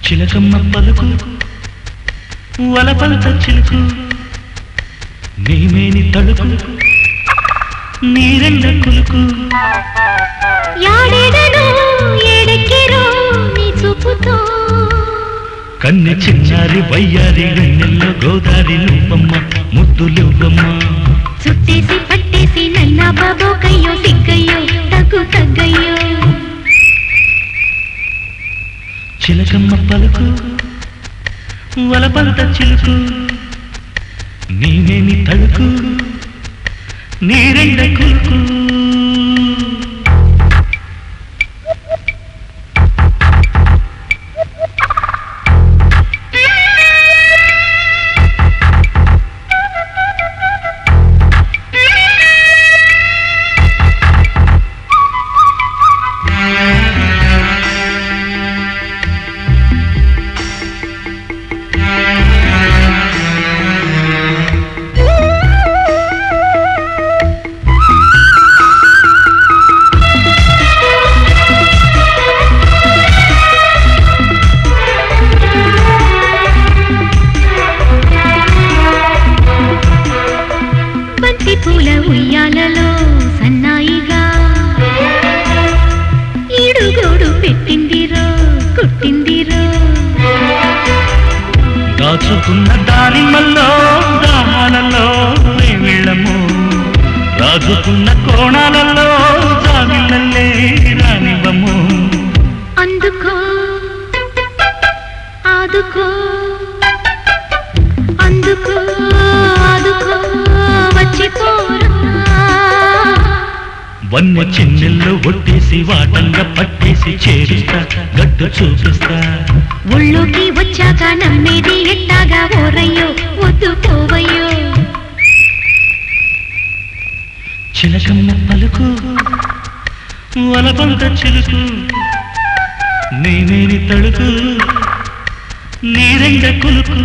చిలకమ్మ పలుకు వలపంత చిలుకు నీమేని తడుకు నీరెండ కులుకు యాడెడను ఎడెక్కిరో నీ చూపుతో కన్నె చిన్నారి వయ్యారి వెన్నెల్లో గోదారి నువ్వమ్మ ముద్దులువ్వమ్మ చుట్టేసి పట్టేసి నన్న బాబోకయ్యో సిగ్గయ్యో తగ్గు తగ్గయ్యో చిలకమ్మ పలుకు వలపంత చిలుకు నీమేని తడుకు నీరెండ కులుకు పూల ఉయ్యాలలో సన్నాయిగా ఈడుగోడు పెట్టిందిరో కుట్టిందిరో దాచుకున్న దానిమల్లో దాహాలలో వెళ్ళము రాజుకున్న కోణాలలో జాబిల్లే రానివ్వము అందుకో ఆదుకో అందుకో ఆదుకో వన్య చిన్నెల్లో ఒట్టేసి వాటంగా పట్టేసి చేరుస్తా గట్టు చూపిస్తా ఒళ్ళోకి వచ్చాక నమ్మేది ఎట్టాగా ఓరయ్యో వద్దు పోవయ్యో చిలకమ్మ పలుకు వలపంత చిలుకు నేనేని తడుకు నీరెండ కులుకు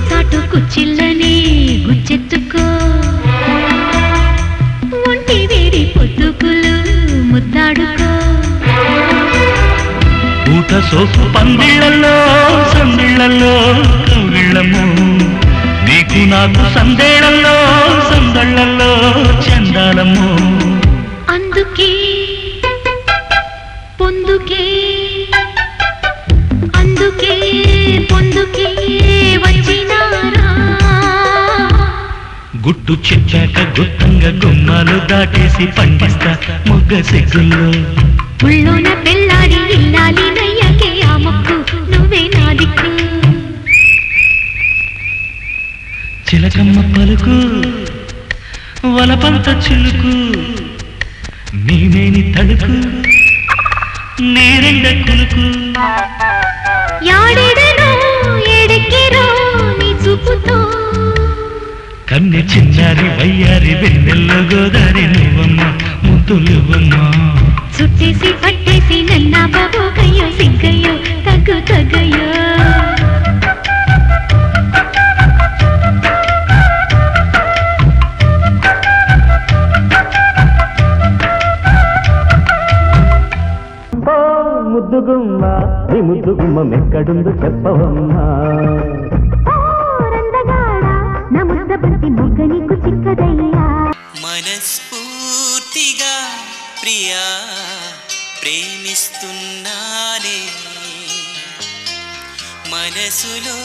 చాటు కుచ్చిళ్ళని గుచ్చెత్తుకో ఒంటి వేడి పొద్దుకులు ముద్దాడుకో ఊట సోపు పందిళ్ళల్లో సందిళ్ళల్లో కౌగిళ్ళము నీకు నాకు సందేళ్ళల్లో సందళ్ళల్లో చందాలము అందుకే పొందుకే అందుకే పొందుకే గుట్టు చెట్టాక గుత్తంగా గుమ్మాలు దాటేసి పండిస్తా మొగ్గ సిగ్గుల్లో ఉళ్ళోన పెళ్ళాడి ఇల్లాలి నయ్యకే ఆ మొక్కు నువ్వే నా దిక్కు చిలకమ్మ పలుకు వలపంత చిలుకు నీమేని తడుకు నీరెండ కులుకు యాడెడను ఎడెక్కిరో నీ చూపుతో కన్నె చిన్నారి వయ్యారి వెన్నెల్లో గోదారి నువ్వమ్మ ముద్దులువ్వమ్మ చుట్టేసి పట్టేసి నన్న బాబోకయ్యో సిగ్గయ్యో తగ్గు తగ్గయ్యో ముద్దుగుమ్మ ఈ ముద్దుగుమ్మ మెక్కడుందు చెప్పవమ్మా మనస్ఫూర్తిగా ప్రియా ప్రేమిస్తున్నానే మనసులో